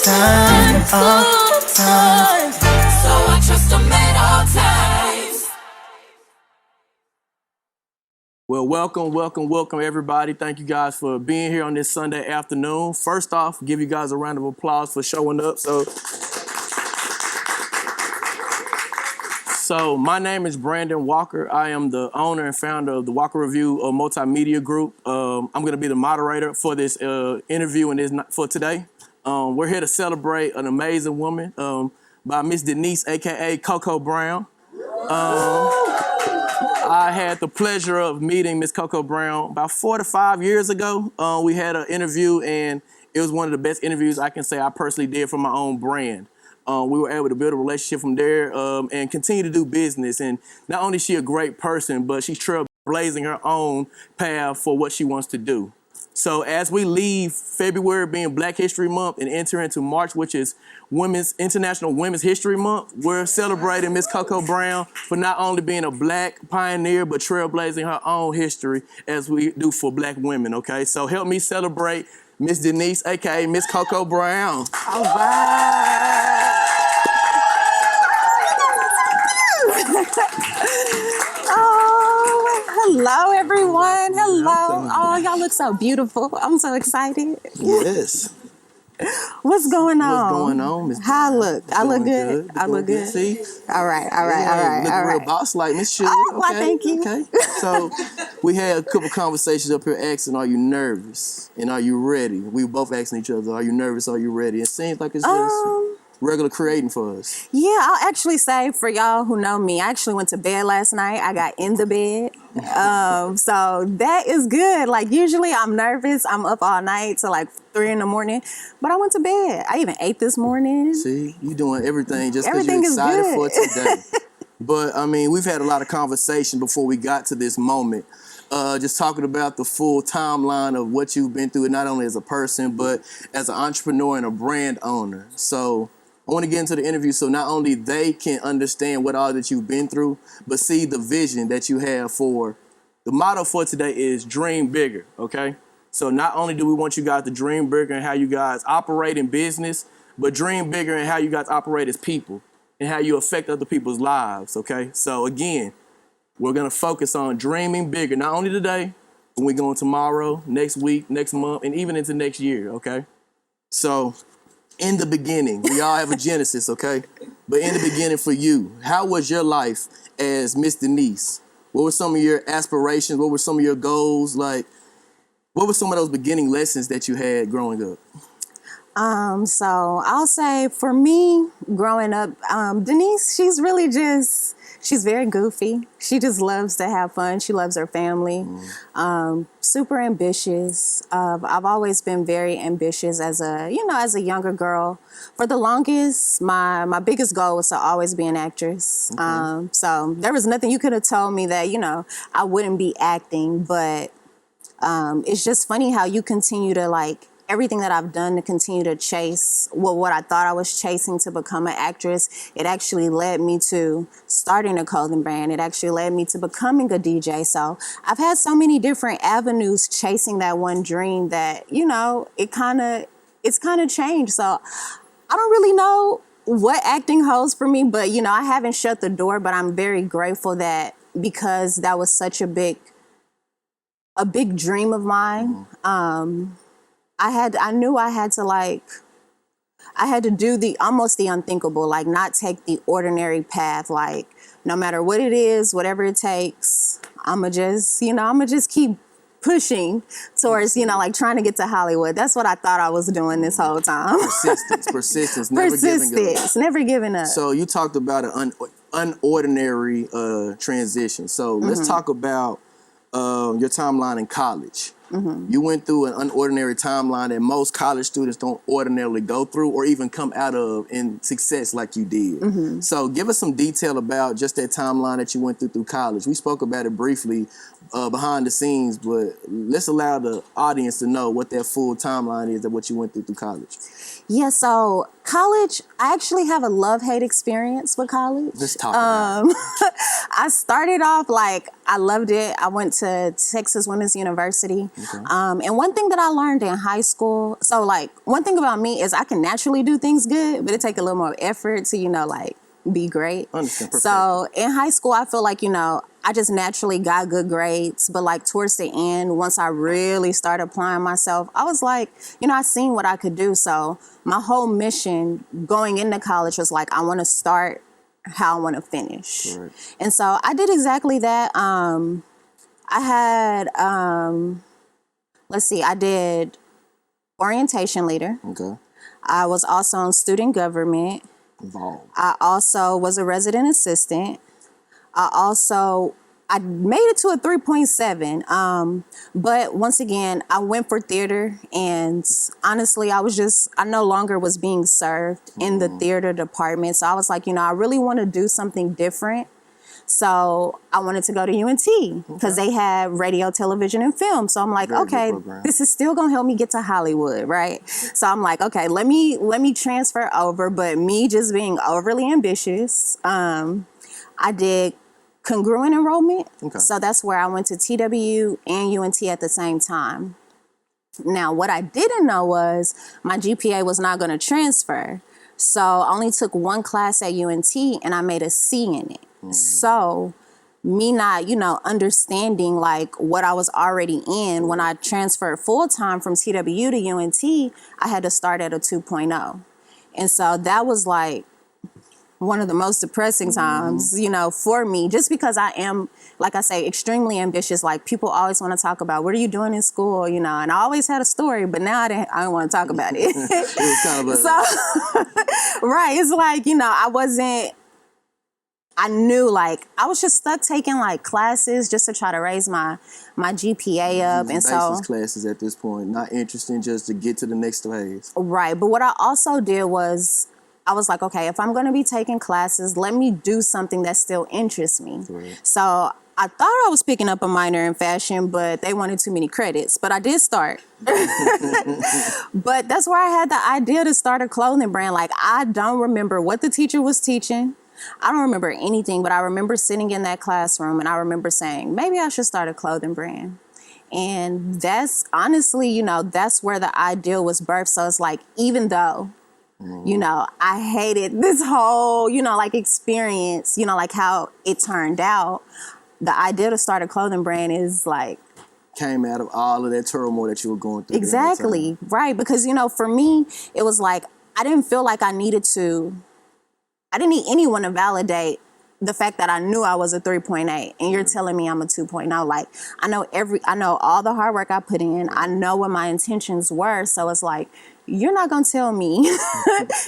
time, all time. So I trust them at all times. Well, welcome, everybody. Thank you guys for being here on this Sunday afternoon. First off, give you guys a round of applause for showing up. So my name is Brandon Walker. I am the owner and founder of the Walker Review Multimedia Group. I'm going to be the moderator for this interview and for today. We're here to celebrate an amazing woman by Miss Denise, a.k.a. KoKo Brown. I had the pleasure of meeting Miss KoKo Brown about 4 to 5 years ago. We had an interview, and it was one of the best interviews I can say I personally did for my own brand. We were able to build a relationship from there and continue to do business. And not only is she a great person, but she's trailblazing her own path for what she wants to do. So as we leave February being Black History Month and enter into March, which is International Women's History Month, we're celebrating Miss KoKo Brown for not only being a Black pioneer, but trailblazing her own history as we do for Black women, okay? So help me celebrate Miss Denise, a.k.a. Miss KoKo Brown. All right. Oh, hello, everyone. Hello. Oh, y'all look so beautiful. I'm so excited. Yes. What's going on? What's going on, Miss? How I look? I look good. I look good. See? All right. Look real boss like Miss Sugar. Oh, well, thank you. Okay. So we had a couple conversations up here asking, are you nervous? And are you ready? We were both asking each other, are you nervous? Are you ready? It seems like it's just regular creating for us. Yeah, I'll actually say for y'all who know me, I actually went to bed last night. I got in the bed. So that is good. Like usually I'm nervous. I'm up all night till like 3 in the morning, but I went to bed. I even ate this morning. See, you doing everything just because you're excited for today. But I mean, we've had a lot of conversation before we got to this moment. Just talking about the full timeline of what you've been through, not only as a person, but as an entrepreneur and a brand owner. So I want to get into the interview so not only they can understand what all that you've been through, but see the vision that you have for, the motto for today is dream bigger, okay? So not only do we want you guys to dream bigger and how you guys operate in business, but dream bigger and how you guys operate as people and how you affect other people's lives, okay? So again, we're going to focus on dreaming bigger, not only today, but we're going tomorrow, next week, next month, and even into next year, okay? So in the beginning, we all have a genesis, okay? But in the beginning for you, how was your life as Miss Denise? What were some of your aspirations? What were some of your goals? Like, what were some of those beginning lessons that you had growing up? So I'll say for me, growing up, Denise, she's very goofy. She just loves to have fun. She loves her family. Super ambitious. I've always been very ambitious as a younger girl. For the longest, my biggest goal was to always be an actress. Okay. So there was nothing you could have told me that, I wouldn't be acting, but it's just funny how you continue to everything that I've done to continue to chase what I thought I was chasing to become an actress, it actually led me to starting a clothing brand. It actually led me to becoming a DJ. So I've had so many different avenues chasing that one dream that, it's kind of changed. So I don't really know what acting holds for me, but, I haven't shut the door, but I'm very grateful that because that was such a big dream of mine, I knew I had to do almost the unthinkable, not take the ordinary path. No matter what it is, whatever it takes, I'ma just keep pushing towards, trying to get to Hollywood. That's what I thought I was doing this whole time. Persistence, never giving up. So you talked about an unordinary transition. So let's talk about your timeline in college. You went through an unordinary timeline that most college students don't ordinarily go through or even come out of in success like you did. So give us some detail about just that timeline that you went through college. We spoke about it briefly behind the scenes, but let's allow the audience to know what that full timeline is of what you went through college. Yeah, so college, I actually have a love-hate experience with college. Let's talk about it. I started off like, I loved it. I went to Texas Women's University. Okay. And one thing that I learned in high school, so like, one thing about me is I can naturally do things good, but it takes a little more effort to, like, be great. Understand, perfect. So in high school, I feel like, I just naturally got good grades. But like towards the end, once I really started applying myself, I was like, I seen what I could do. So my whole mission going into college was like, I want to start how I want to finish. Right. And so I did exactly that. I had, I did orientation leader. Okay. I was also on student government. Involved. I also was a resident assistant. I made it to a 3.7. But once again, I went for theater, and honestly, I no longer was being served in the theater department. So I was like, I really want to do something different. So I wanted to go to UNT because they had radio, television, and film. So I'm like, Very okay, good program. this is still gonna help me get to Hollywood, right? So I'm like, okay, let me transfer over. But me just being overly ambitious, I did congruent enrollment. Okay. So that's where I went to TWU and UNT at the same time. Now, what I didn't know was my GPA was not going to transfer. So I only took one class at UNT and I made a C in it. So me not, understanding like what I was already in, when I transferred full-time from TWU to UNT, I had to start at a 2.0. And so that was like one of the most depressing times, for me, just because I am, like I say, extremely ambitious. Like people always want to talk about, what are you doing in school? And I always had a story, but now I don't want to talk about it. It was kind of So, right. It's like, I knew like I was just stuck taking like classes just to try to raise my GPA up. And basis so classes at this point, not interesting, just to get to the next phase. Right. But what I also did was I was like, okay, if I'm going to be taking classes, let me do something that still interests me. Right. So I thought I was picking up a minor in fashion, but they wanted too many credits. But I did start. But that's where I had the idea to start a clothing brand. Like, I don't remember what the teacher was teaching. I don't remember anything, but I remember sitting in that classroom and I remember saying, maybe I should start a clothing brand. And that's honestly, that's where the idea was birthed. So it's like, even though, I hated this whole, like experience, like how it turned out, the idea to start a clothing brand is like, came out of all of that turmoil that you were going through. Exactly. Right. Because, for me, it was like, I didn't feel like I didn't need anyone to validate the fact that I knew I was a 3.8 and you're telling me I'm a 2.0. Like, I know all the hard work I put in. I know what my intentions were. So it's like, you're not going to tell me,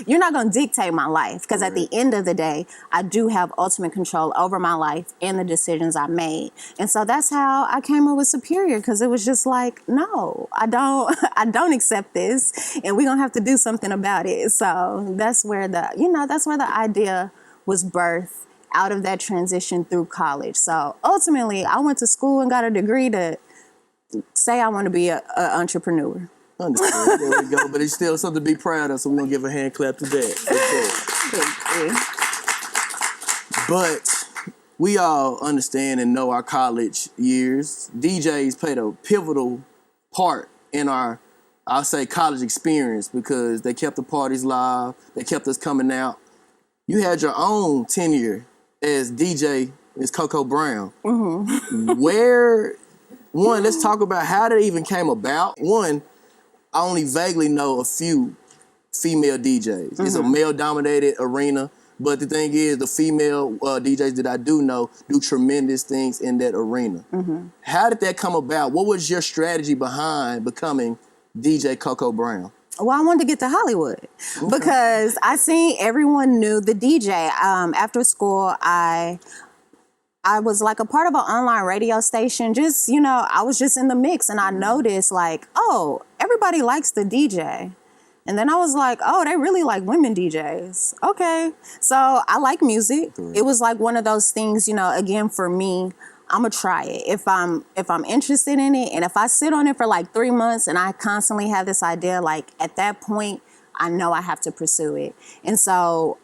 you're not going to dictate my life. Because at the end of the day, I do have ultimate control over my life and the decisions I made. And so that's how I came up with Superior, because it was just like, no, I don't accept this, and we're going to have to do something about it. So that's where the idea was birthed out of that transition through college. So ultimately, I went to school and got a degree to say I want to be an entrepreneur. Understood. There we go. But it's still something to be proud of, so we're going to give a hand clap to that. But we all understand and know our college years. DJs played a pivotal part in our, I'll say, college experience, because they kept the parties live. They kept us coming out. You had your own tenure as DJ, as KoKo Brown. Mm-hmm. Let's talk about how that even came about. I only vaguely know a few female DJs. Mm-hmm. It's a male-dominated arena, but the thing is, the female DJs that I do know do tremendous things in that arena. Mm-hmm. How did that come about? What was your strategy behind becoming DJ KoKo Brown? Well, I wanted to get to Hollywood because I seen everyone knew the DJ. After school, I was like a part of an online radio station. Just, I was just in the mix, and I noticed like, oh, everybody likes the DJ. And then I was like, oh, they really like women DJs. Okay. So I like music. It was like one of those things, again, for me, I'm gonna try it. If I'm interested in it, and if I sit on it for like 3 months and I constantly have this idea, like at that point, I know I have to pursue it. And so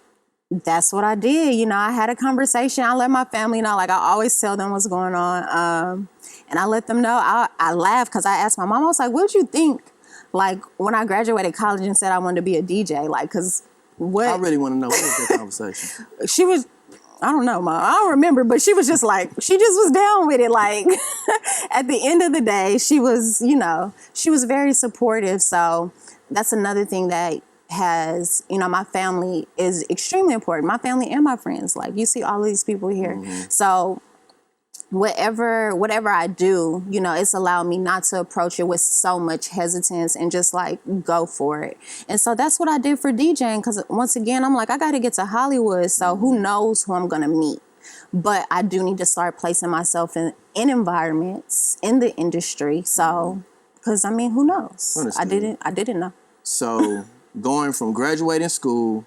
that's what I did. You know, I had a conversation. I let my family know, like I always tell them what's going on. And I let them know. I laughed because I asked my mom, I was like, what'd you think? Like when I graduated college and said I wanted to be a DJ, like, cause what? I really want to know, what was that conversation? She was, I don't know, Mom. I don't remember, but she was just like, she just was down with it. Like at the end of the day, she was, you know, she was very supportive. So that's another thing that has, you know, my family is extremely important. My family and my friends. Like you see all of these people here. Mm-hmm. So whatever I do, you know, it's allowed me not to approach it with so much hesitance and just like go for it. And so that's what I did for DJing, because once again, I'm like, I got to get to Hollywood. So who knows who I'm going to meet. But I do need to start placing myself in environments in the industry. So, because I mean, who knows? Understood. I didn't know. So going from graduating school,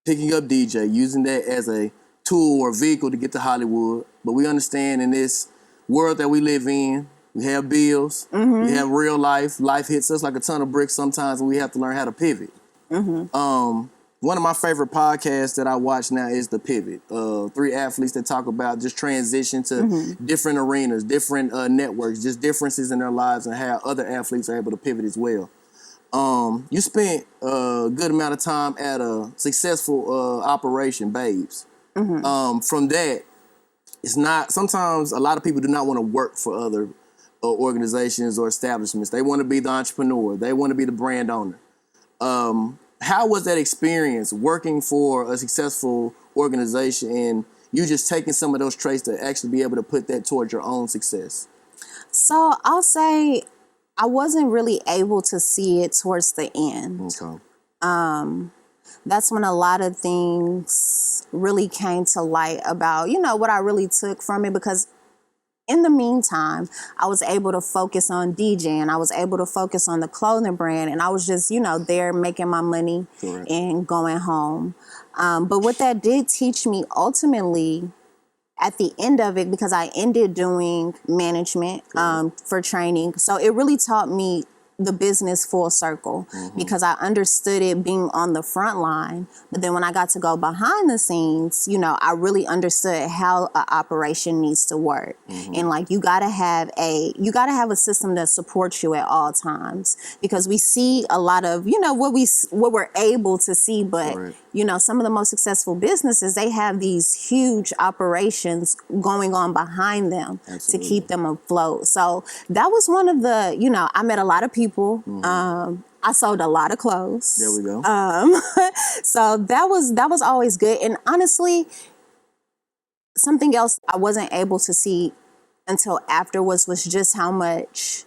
picking up DJ, using that as a tool or vehicle to get to Hollywood. But we understand in this world that we live in, we have bills, we have real life. Life hits us like a ton of bricks sometimes, and we have to learn how to pivot. One of my favorite podcasts that I watch now is The Pivot. 3 athletes that talk about just transition to different arenas, different networks, just differences in their lives and how other athletes are able to pivot as well. You spent a good amount of time at a successful operation, Babes. From that, it's not, sometimes a lot of people do not want to work for other organizations or establishments. They want to be the entrepreneur. They want to be the brand owner. How was that experience working for a successful organization and you just taking some of those traits to actually be able to put that towards your own success? So I'll say I wasn't really able to see it towards the end. Okay. That's when a lot of things really came to light about, you know, what I really took from it, because in the meantime, I was able to focus on DJing. I was able to focus on the clothing brand, and I was just, you know, there making my money and going home. But what that did teach me ultimately at the end of it, because I ended doing management for training. So it really taught me the business full circle, because I understood it being on the front line. But then when I got to go behind the scenes, you know, I really understood how an operation needs to work. And like, you gotta have a system that supports you at all times, because we see a lot of, you know, what we're able to see, but you know, some of the most successful businesses, they have these huge operations going on behind them to keep them afloat. So that was one of the, you know, I met a lot of people. I sold a lot of clothes. There we go. So that was always good. And honestly, something else I wasn't able to see until afterwards was just how much,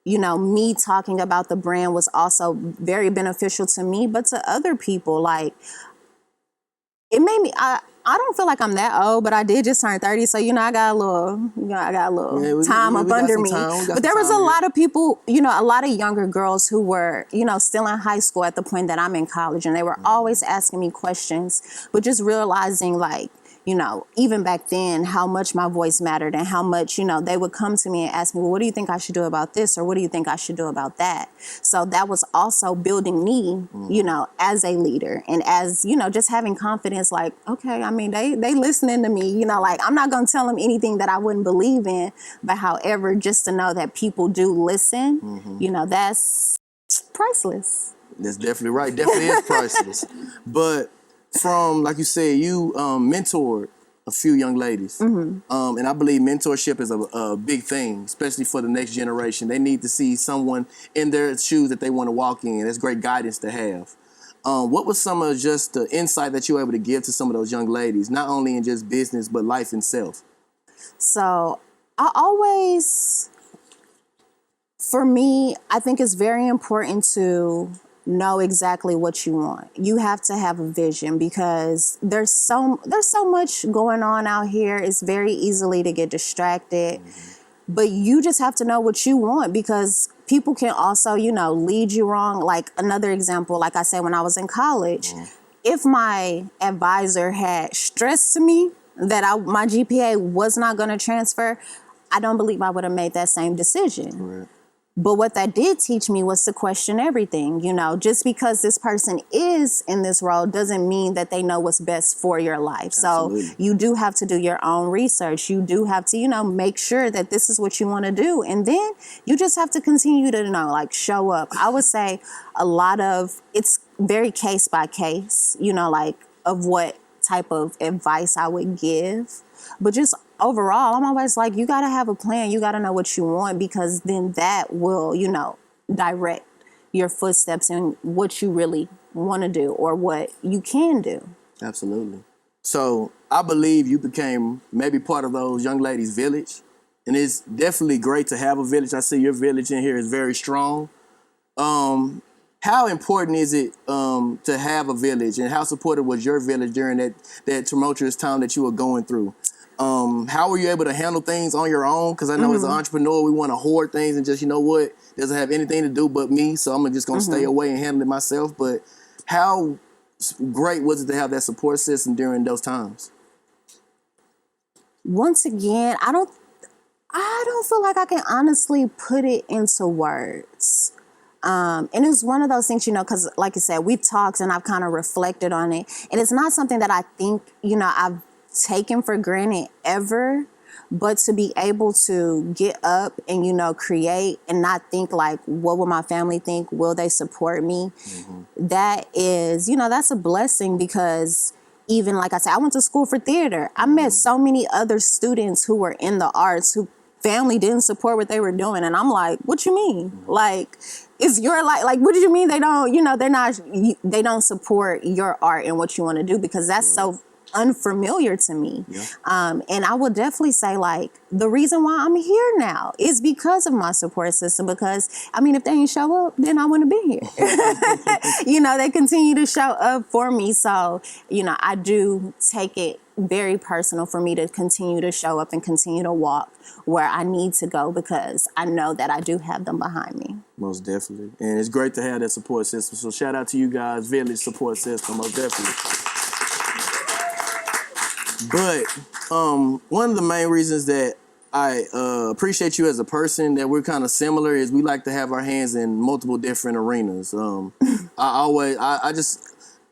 you know, me talking about the brand was also very beneficial to me, but to other people. Like, it made me, I don't feel like I'm that old, but I did just turn 30. So, you know, I got a little time up under me. But there was a lot of people, you know, a lot of younger girls who were, you know, still in high school at the point that I'm in college. And they were always asking me questions, but just realizing, like, you know, even back then, how much my voice mattered and how much, you know, they would come to me and ask me, well, what do you think I should do about this? Or what do you think I should do about that? So that was also building me, you know, as a leader and as, you know, just having confidence, like, okay, I mean, they listening to me, you know, like, I'm not going to tell them anything that I wouldn't believe in. But however, just to know that people do listen, you know, that's priceless. That's definitely right. Definitely is priceless. But from, like you said, you mentored a few young ladies. And I believe mentorship is a big thing, especially for the next generation. They need to see someone in their shoes that they want to walk in. That's great guidance to have. What was some of just the insight that you were able to give to some of those young ladies, not only in just business, but life itself? So I always, for me, I think it's very important to know exactly what you want. You have to have a vision, because there's so much going on out here. It's very easily to get distracted, but you just have to know what you want, because people can also, you know, lead you wrong. Like another example, like I said, when I was in college, if my advisor had stressed to me that my GPA was not going to transfer, I don't believe I would have made that same decision. Right. But what that did teach me was to question everything. You know, just because this person is in this role doesn't mean that they know what's best for your life. Absolutely. So you do have to do your own research. You do have to, you know, make sure that this is what you want to do. And then you just have to continue to, you know, like show up. I would say it's very case by case, you know, like of what type of advice I would give. But just overall, I'm always like, you got to have a plan. You got to know what you want, because then that will, you know, direct your footsteps in what you really want to do or what you can do. Absolutely. So I believe you became maybe part of those young ladies' village. And it's definitely great to have a village. I see your village in here is very strong. How important is it to have a village, and how supportive was your village during that tumultuous time that you were going through? How were you able to handle things on your own? Because I know as an entrepreneur, we want to hoard things and just, you know what, doesn't have anything to do but me, so I'm just going to stay away and handle it myself. But how great was it to have that support system during those times? Once again, I don't feel like I can honestly put it into words. And it was one of those things, you know, because like you said, we've talked and I've kind of reflected on it. And it's not something that I think, you know, I've taken for granted ever, but to be able to get up and, you know, create and not think like, what will my family think? Will they support me? That is, you know, that's a blessing, because even like I said, I went to school for theater. I met so many other students who were in the arts who family didn't support what they were doing. And I'm like, what you mean? Like, is your life, like, what do you mean they don't, you know, they don't support your art and what you want to do? Because that's so unfamiliar to me. And I would definitely say, like, the reason why I'm here now is because of my support system. Because, I mean, if they didn't show up, then I wouldn't be here. You know, they continue to show up for me. So, you know, I do take it very personal for me to continue to show up and continue to walk where I need to go, because I know that I do have them behind me. Most definitely. And it's great to have that support system. So shout out to you guys, Village Support System, most definitely. But one of the main reasons that I appreciate you as a person, that we're kind of similar, is we like to have our hands in multiple different arenas.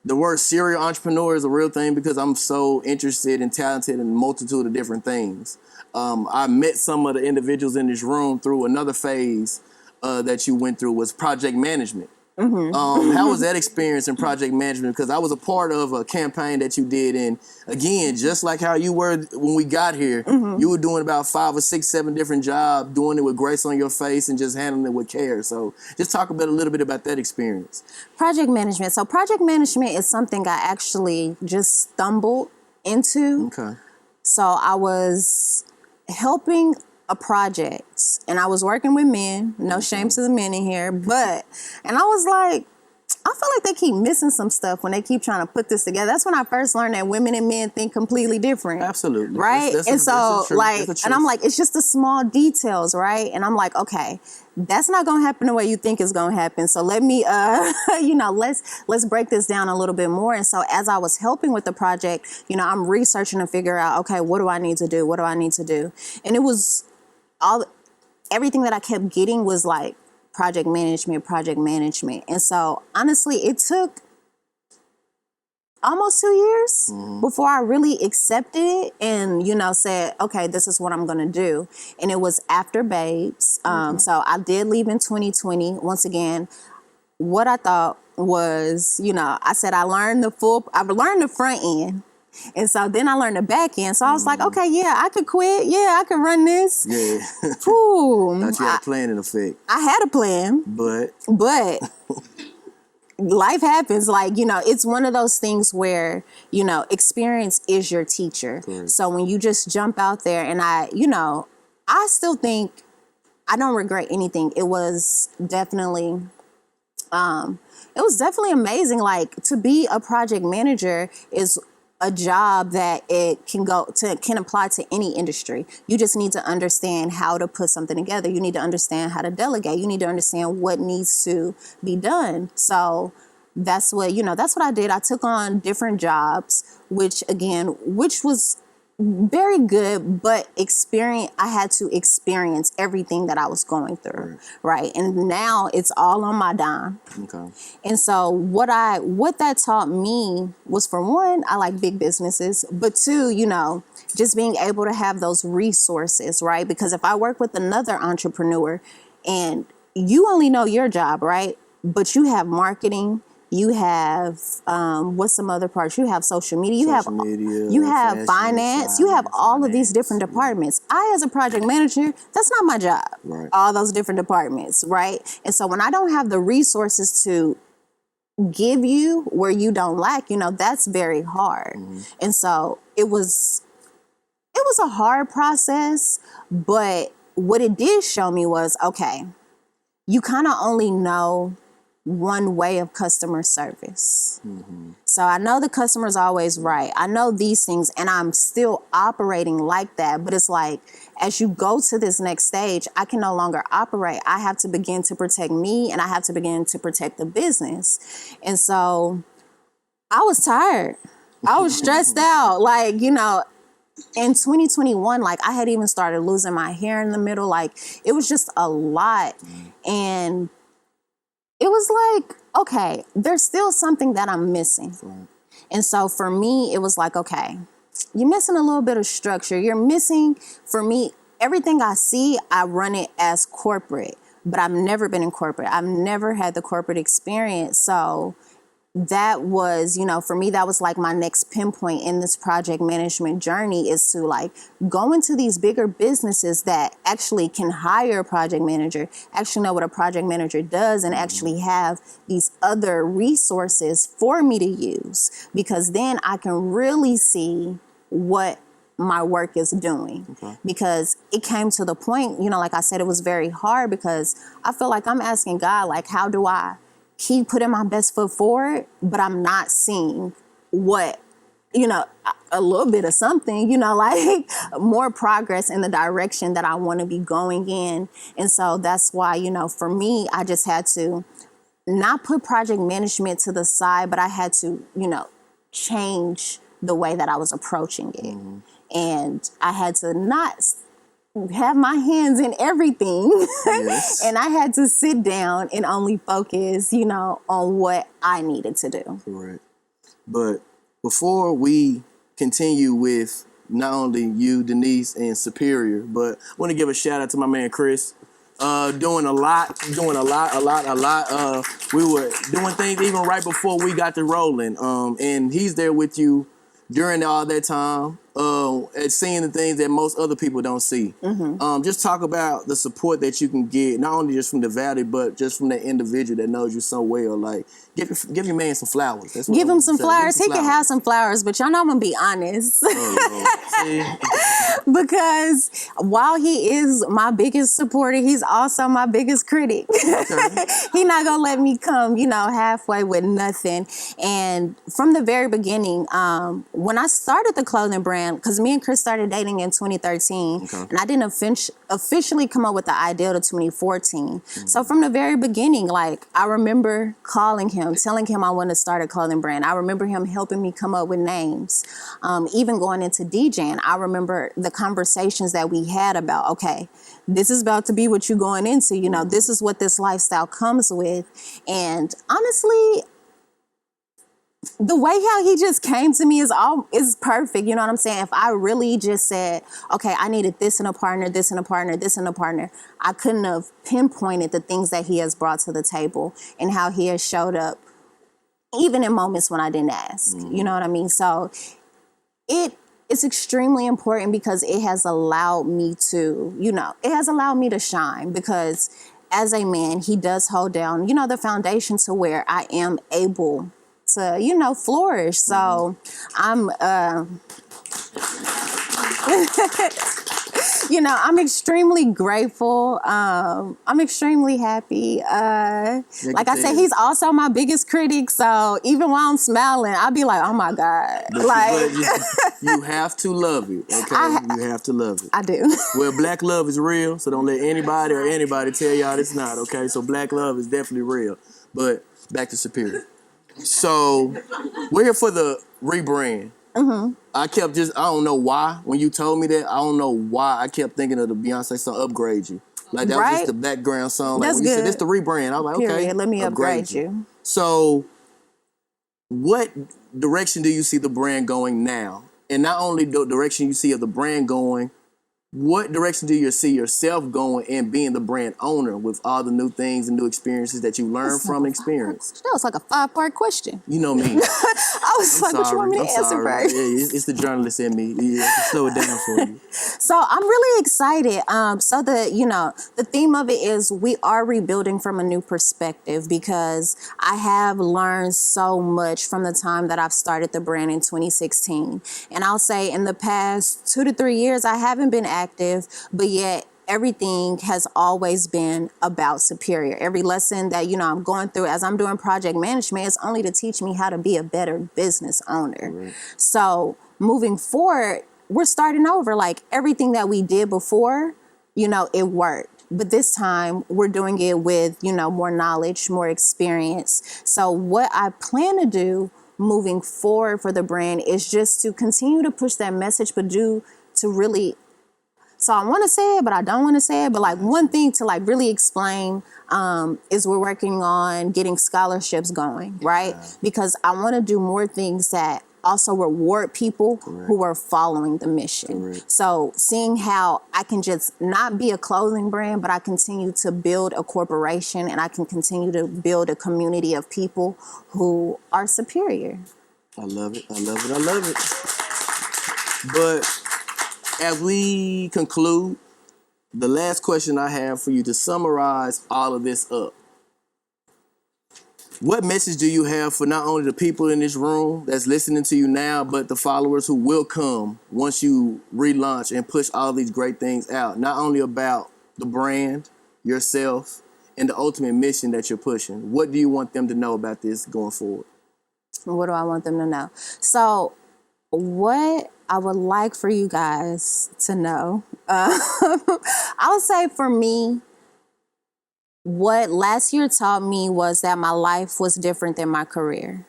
The word serial entrepreneur is a real thing, because I'm so interested and talented in a multitude of different things. I met some of the individuals in this room through another phase that you went through, was project management. How was that experience in project management? Because I was a part of a campaign that you did, and again, just like how you were when we got here, you were doing about 5 or 6, 7 different jobs, doing it with grace on your face and just handling it with care. So just talk a little bit about that experience. Project management. So project management is something I actually just stumbled into. Okay. So I was helping a project, and I was working with men. No shame to the men in here, and I was like, I feel like they keep missing some stuff when they keep trying to put this together. That's when I first learned that women and men think completely different. Absolutely. Right? And I'm like, it's just the small details, right? And I'm like, okay, that's not going to happen the way you think it's going to happen. So let me, you know, let's break this down a little bit more. And so as I was helping with the project, you know, I'm researching to figure out, okay, what do I need to do? What do I need to do? And it was everything that I kept getting was like project management. And so honestly, it took almost 2 years before I really accepted it and, you know, said, okay, this is what I'm going to do. And it was after Babes. So I did leave in 2020. Once again, what I thought was, you know, I said I learned the front end. And so then I learned the back end. So I was like, okay, yeah, I could quit. Yeah, I could run this. Yeah. Whew. Thought you had a plan in effect. I had a plan. But life happens. Like, you know, it's one of those things where, you know, experience is your teacher. Correct. So when you just jump out there, and I still think I don't regret anything. It was definitely amazing. Like, to be a project manager is a job that it can apply to any industry. You just need to understand how to put something together. You need to understand how to delegate. You need to understand what needs to be done. So that's what I did. I took on different jobs, which was very good, but I had to experience everything that I was going through, right? And now it's all on my dime. Okay. And so what that taught me was, for one, I like big businesses, but two, just being able to have those resources, right? Because if I work with another entrepreneur and you only know your job, right? But you have marketing, you have what's some other parts? You have social media, you have fashion, finance, you have all of these different departments. I, as a project manager, that's not my job. Right. All those different departments, right? And so when I don't have the resources to give you where you don't lack, that's very hard. And so it was a hard process, but what it did show me was, okay, you kind of only know one way of customer service. So I know the customer's always right. I know these things, and I'm still operating like that. But it's like, as you go to this next stage, I can no longer operate. I have to begin to protect me, and I have to begin to protect the business. And so I was tired. I was stressed out. Like, in 2021, like, I had even started losing my hair in the middle. Like, it was just a lot. And it was like, okay, there's still something that I'm missing. Right. And so for me, it was like, okay, you're missing a little bit of structure. You're missing, for me, everything I see, I run it as corporate, but I've never been in corporate. I've never had the corporate experience. So that was, for me, that was like my next pinpoint in this project management journey, is to like go into these bigger businesses that actually can hire a project manager, actually know what a project manager does, and actually have these other resources for me to use, because then I can really see what my work is doing. Okay. Because it came to the point, like I said, it was very hard, because I feel like I'm asking God, like, how do I keep putting my best foot forward, but I'm not seeing what, a little bit of something, like more progress in the direction that I want to be going in. And so that's why, for me, I just had to not put project management to the side, but I had to, change the way that I was approaching it. And I had to not have my hands in everything. Yes. And I had to sit down and only focus, on what I needed to do. Correct. But before we continue with not only you, Denise, and Superior, but I want to give a shout out to my man, Chris. Doing a lot. We were doing things even right before we got to rolling. And he's there with you during all that time, at seeing the things that most other people don't see. Just talk about the support that you can get, not only just from the valley, but just from that individual that knows you so well. Like, give your man some flowers. Give him some flowers. He can have some flowers, but y'all know I'm gonna be honest. Because while he is my biggest supporter, he's also my biggest critic. Okay. He's not gonna let me come, halfway with nothing. And from the very beginning, when I started the clothing brand, because me and Chris started dating in 2013, and I didn't officially come up with the idea till 2014. So from the very beginning, like, I remember calling him, telling him I wanted to start a clothing brand. I remember him helping me come up with names. Even going into DJing, I remember the conversations that we had about, okay, this is about to be what you're going into. This is what this lifestyle comes with. And honestly, the way how he just came to me is perfect. You know what I'm saying? If I really just said, okay, I needed this in a partner, this in a partner, this in a partner, I couldn't have pinpointed the things that he has brought to the table and how he has showed up, even in moments when I didn't ask. You know what I mean? So it's extremely important, because it has allowed me to, shine, because as a man, he does hold down, the foundation to where I am able to, flourish. So I'm, I'm extremely grateful. I'm extremely happy. Like I said, he's also my biggest critic. So even while I'm smiling, I'll be like, oh my God. But you have to love it, okay? You have to love it. I do. Well, black love is real, so don't let anybody tell y'all it's not, okay? So black love is definitely real. But back to Superior. So we're here for the rebrand. I kept I don't know why. When you told me that, I don't know why I kept thinking of the Beyonce song, Upgrade You. Like, that was just the background song. Like, That's when you said, good. this the rebrand, I was like, okay. Period. Let me upgrade you. So, what direction do you see the brand going now? And not only the direction you see of the brand going, what direction do you see yourself going and being the brand owner with all the new things and new experiences that you learn from experience? That was like a 5-part question. You know me. I was like, what you want me to answer first? Yeah, it's the journalist in me. Yeah, slow it down for you. So I'm really excited. So the theme of it is we are rebuilding from a new perspective, because I have learned so much from the time that I've started the brand in 2016. And I'll say in the past 2 to 3 years, I haven't been active, but yet everything has always been about Superior. Every lesson that, I'm going through as I'm doing project management is only to teach me how to be a better business owner. Right. So moving forward, we're starting over. Like, everything that we did before, it worked. But this time we're doing it with, more knowledge, more experience. So what I plan to do moving forward for the brand is just to continue to push that message, but so I want to say it, but I don't want to say it. But like, one thing to like really explain is we're working on getting scholarships going, right? Yeah. Because I want to do more things that also reward people who are following the mission. So seeing how I can just not be a clothing brand, but I continue to build a corporation, and I can continue to build a community of people who are superior. I love it. I love it. I love it. But as we conclude, the last question I have for you to summarize all of this up. What message do you have for not only the people in this room that's listening to you now, but the followers who will come once you relaunch and push all these great things out? Not only about the brand, yourself, and the ultimate mission that you're pushing. What do you want them to know about this going forward? What do I want them to know? So what I would like for you guys to know, I'll say for me, what last year taught me was that my life was different than my career.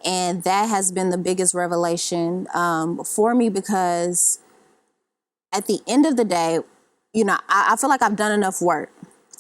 And that has been the biggest revelation for me, because at the end of the day, I feel like I've done enough work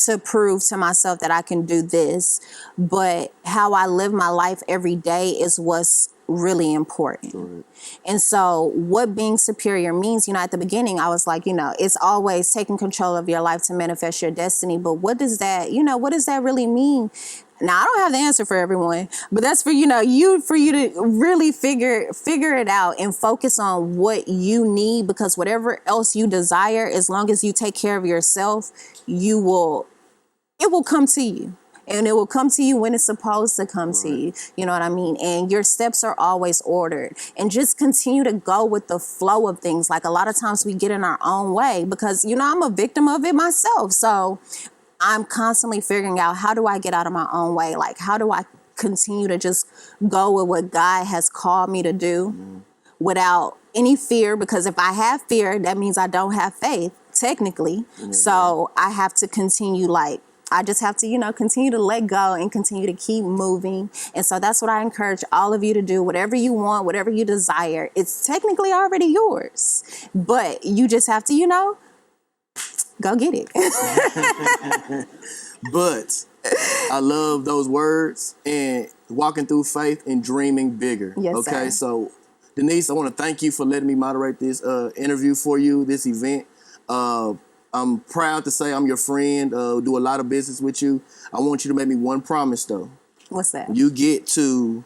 to prove to myself that I can do this. But how I live my life every day is what's really important. Right. And so what being superior means, at the beginning, I was like, it's always taking control of your life to manifest your destiny. But what does that, what does that really mean? Now, I don't have the answer for everyone, but that's for, for you to really figure it out and focus on what you need, because whatever else you desire, as long as you take care of yourself, it will come to you. And it will come to you when it's supposed to come to you. You know what I mean? And your steps are always ordered. And just continue to go with the flow of things. Like, a lot of times we get in our own way, because, I'm a victim of it myself. So I'm constantly figuring out, how do I get out of my own way? Like, how do I continue to just go with what God has called me to do without any fear? Because if I have fear, that means I don't have faith, technically. So I have to continue, I just have to, continue to let go and continue to keep moving. And so that's what I encourage all of you to do. Whatever you want, whatever you desire, it's technically already yours. But you just have to, go get it. But I love those words, and walking through faith and dreaming bigger. Yes, okay, sir. So Denise, I want to thank you for letting me moderate this interview for you, this event. I'm proud to say I'm your friend, do a lot of business with you. I want you to make me one promise, though. What's that? You get to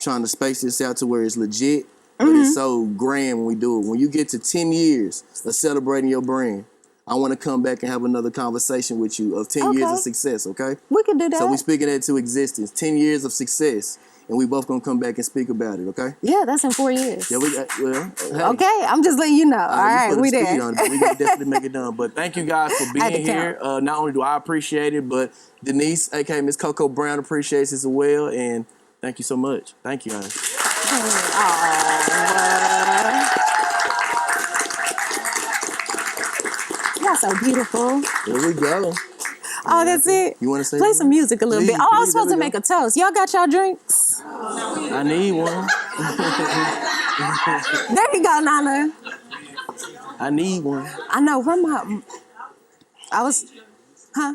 trying to space this out to where it's legit, but it's so grand when we do it. When you get to 10 years of celebrating your brand, I want to come back and have another conversation with you of 10 years of success, okay? We can do that. So we're speaking that to existence, 10 years of success. And we both gonna come back and speak about it, okay? Yeah, that's in 4 years. Yeah, hey. Okay, I'm just letting you know. All right, we there. We can definitely make it done. But thank you guys for being here. Not only do I appreciate it, but Denise, aka Miss KoKo Brown, appreciates it as well. And thank you so much. Thank you, guys. Y'all so beautiful. Here we go. Oh, that's it? You want to say Play some music a little bit. Oh, I was supposed to go. make a toast. Y'all got y'all drinks? I need one. There you go, Nana. I need one. I know, I was, huh?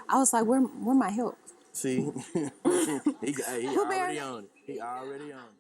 I was like, where my help? See, he Pooh Bear. already on it. He already on it.